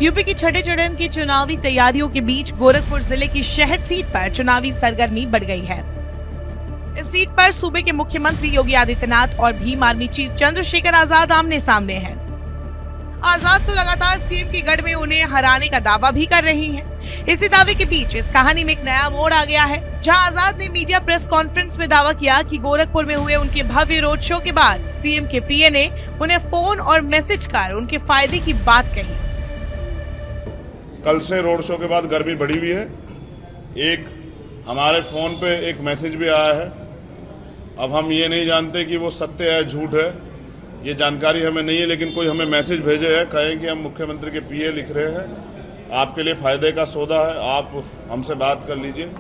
UP की छठे चरण की चुनावी तैयारियों के बीच गोरखपुर जिले की शहर सीट पर चुनावी सरगर्मी बढ़ गई है। इस सीट पर सूबे के मुख्यमंत्री योगी आदित्यनाथ और भीम आर्मी चीफ चंद्रशेखर आजाद आमने सामने हैं। आजाद तो लगातार सीएम की गढ़ में उन्हें हराने का दावा भी कर रही हैं। इसी दावे के बीच इस कहानी में एक नया मोड़ आ गया है, जहां आजाद ने मीडिया प्रेस कॉन्फ्रेंस में दावा किया कि गोरखपुर में हुए उनके भव्य रोड शो के बाद सीएम के पीए ने उन्हें फोन और मैसेज कर उनके फायदे की बात कही। कल से रोड शो के बाद गर्मी बढ़ी हुई है। एक हमारे फोन पे एक मैसेज भी आया है। अब हम ये नहीं जानते कि वो सत्य है झूठ है, ये जानकारी हमें नहीं है, लेकिन कोई हमें मैसेज भेजे है, कहें कि हम मुख्यमंत्री के पीए लिख रहे हैं, आपके लिए फायदे का सौदा है, आप हमसे बात कर लीजिए।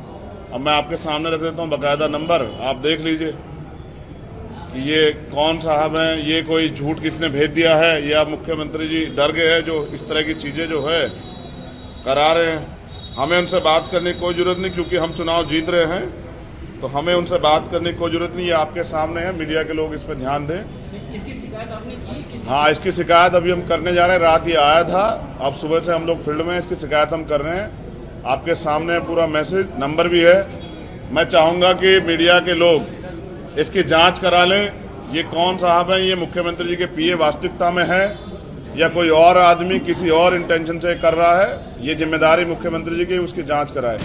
अब मैं आपके सामने रख देता हूँ बाकायदा नंबर, आप देख लीजिए कि ये कौन साहब हैं, ये कोई झूठ किसने भेज दिया है या मुख्यमंत्री जी डर गए हैं जो इस तरह की चीज़ें जो है करा रहे हैं। हमें उनसे बात करने की कोई जरूरत नहीं, क्योंकि हम चुनाव जीत रहे हैं, तो हमें उनसे बात करने की कोई जरूरत नहीं। ये आपके सामने है, मीडिया के लोग इस पर ध्यान दें। इसकी शिकायत आपने की? हाँ, इसकी शिकायत अभी हम करने जा रहे हैं। रात ही आया था, अब सुबह से हम लोग फील्ड में इसकी शिकायत हम कर रहे हैं। आपके सामने पूरा मैसेज नंबर भी है। मैं चाहूँगा कि मीडिया के लोग इसकी जाँच करा लें, ये कौन साहब हैं, ये मुख्यमंत्री जी के पीए वास्तविकता में है या कोई और आदमी किसी और इंटेंशन से कर रहा है। ये जिम्मेदारी मुख्यमंत्री जी की, उसकी जांच कराए।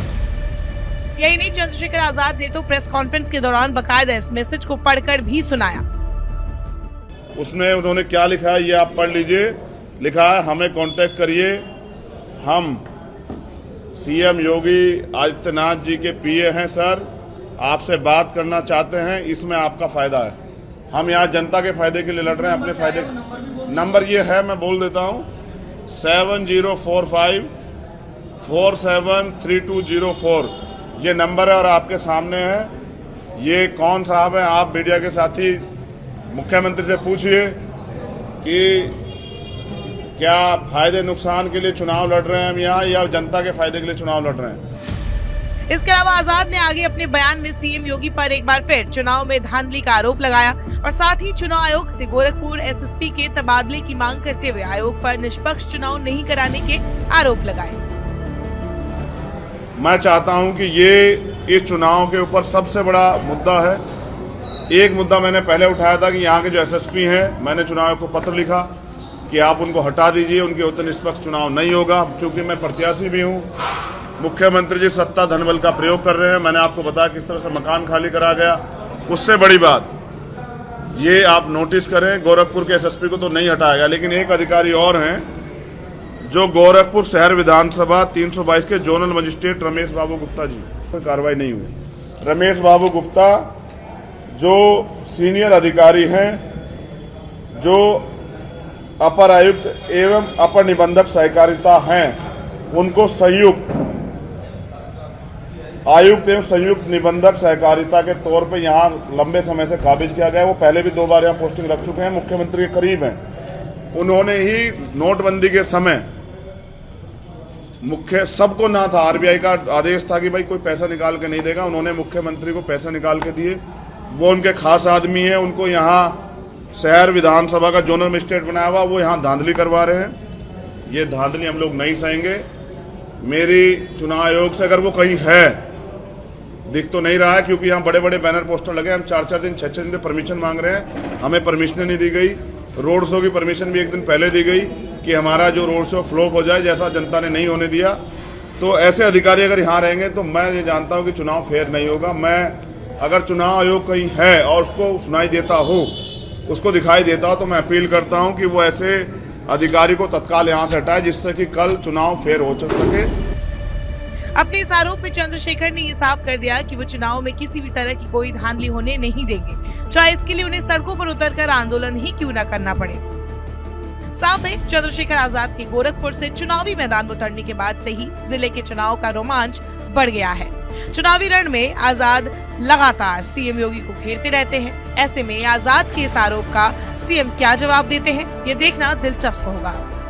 यही नहीं, चंद्रशेखर आजाद ने तो प्रेस कॉन्फ्रेंस के दौरान बकायदा इस मैसेज को पढ़कर भी सुनाया। उसमें उन्होंने क्या लिखा है ये आप पढ़ लीजिए। लिखा है, हमें कांटेक्ट करिए, हम सीएम योगी आदित्यनाथ जी के पीए हैं सर, आपसे बात करना चाहते हैं, इसमें आपका फायदा है। हम यहाँ जनता के फायदे के लिए लड़ रहे हैं, अपने फायदे। नंबर ये है, मैं बोल देता हूँ, 7045 473204 ये नंबर है और आपके सामने है। ये कौन साहब हैं, आप मीडिया के साथी मुख्यमंत्री से पूछिए कि क्या फायदे नुकसान के लिए चुनाव लड़ रहे हैं हम यहाँ, या जनता के फायदे के लिए चुनाव लड़ रहे हैं। इसके अलावा आजाद ने आगे अपने बयान में सीएम योगी पर एक बार फिर चुनाव में धांधली का आरोप लगाया और साथ ही चुनाव आयोग से गोरखपुर एसएसपी के तबादले की मांग करते हुए आयोग पर निष्पक्ष चुनाव नहीं कराने के आरोप लगाए। मैं चाहता हूं कि ये इस चुनाव के ऊपर सबसे बड़ा मुद्दा है। एक मुद्दा मैंने पहले उठाया था कि यहाँ के जो एसएसपी हैं, मैंने चुनाव आयोग को पत्र लिखा कि आप उनको हटा दीजिए, उनके होते निष्पक्ष चुनाव नहीं होगा, क्योंकि मैं प्रत्याशी भी हूँ। मुख्यमंत्री जी सत्ता धनबल का प्रयोग कर रहे हैं। मैंने आपको बताया किस तरह से मकान खाली करा गया। उससे बड़ी बात ये आप नोटिस करें, गोरखपुर के एसएसपी को तो नहीं हटाया गया, लेकिन एक अधिकारी और हैं जो गोरखपुर शहर विधानसभा 322 के जोनल मजिस्ट्रेट रमेश बाबू गुप्ता जी, कोई कार्रवाई नहीं हुई। रमेश बाबू गुप्ता जो सीनियर अधिकारी हैं, जो अपर आयुक्त एवं अपर निबंधक सहकारिता हैं, उनको संयुक्त आयुक्त एवं संयुक्त निबंधक सहकारिता के तौर पे यहाँ लंबे समय से काबिज किया गया है। वो पहले भी 2 बार यहाँ पोस्टिंग रख चुके हैं, मुख्यमंत्री के करीब हैं। उन्होंने ही नोटबंदी के समय सबको ना था, आरबीआई का आदेश था कि भाई कोई पैसा निकाल के नहीं देगा, उन्होंने मुख्यमंत्री को पैसा निकाल के दिए। वो उनके खास आदमी है, उनको यहाँ शहर विधानसभा का जोनल मजिस्ट्रेट बनाया हुआ, वो यहाँ धांधली करवा रहे हैं। ये धांधली हम लोग नहीं सहेंगे। मेरी चुनाव आयोग से अगर वो कहीं है, दिख तो नहीं रहा है, क्योंकि यहाँ बड़े बड़े बैनर पोस्टर लगे, हम 4-4 दिन 6-6 दिन परमिशन मांग रहे हैं, हमें परमिशन नहीं दी गई। रोड शो की परमिशन भी एक दिन पहले दी गई कि हमारा जो रोड शो फ्लॉप हो जाए, जैसा जनता ने नहीं होने दिया। तो ऐसे अधिकारी अगर यहाँ रहेंगे तो मैं ये जानता हूँ कि चुनाव फेयर नहीं होगा। मैं अगर चुनाव आयोग कहीं है और उसको सुनाई देता हो, उसको दिखाई देता हो, तो मैं अपील करता हूँ कि वो ऐसे अधिकारी को तत्काल यहाँ से हटाए, जिससे कि कल चुनाव फेयर हो सके। अपने इस आरोप में चंद्रशेखर ने ये साफ कर दिया कि वो चुनाव में किसी भी तरह की कोई धांधली होने नहीं देंगे, चाहे इसके लिए उन्हें सड़कों पर उतरकर आंदोलन ही क्यों न करना पड़े। साफ है, चंद्रशेखर आजाद के गोरखपुर से चुनावी मैदान में उतरने के बाद से ही जिले के चुनाव का रोमांच बढ़ गया है। चुनावी रण में आजाद लगातार सीएम योगी को घेरते रहते हैं। ऐसे में आजाद के इस आरोप का सीएम क्या जवाब देते हैं, ये देखना दिलचस्प होगा।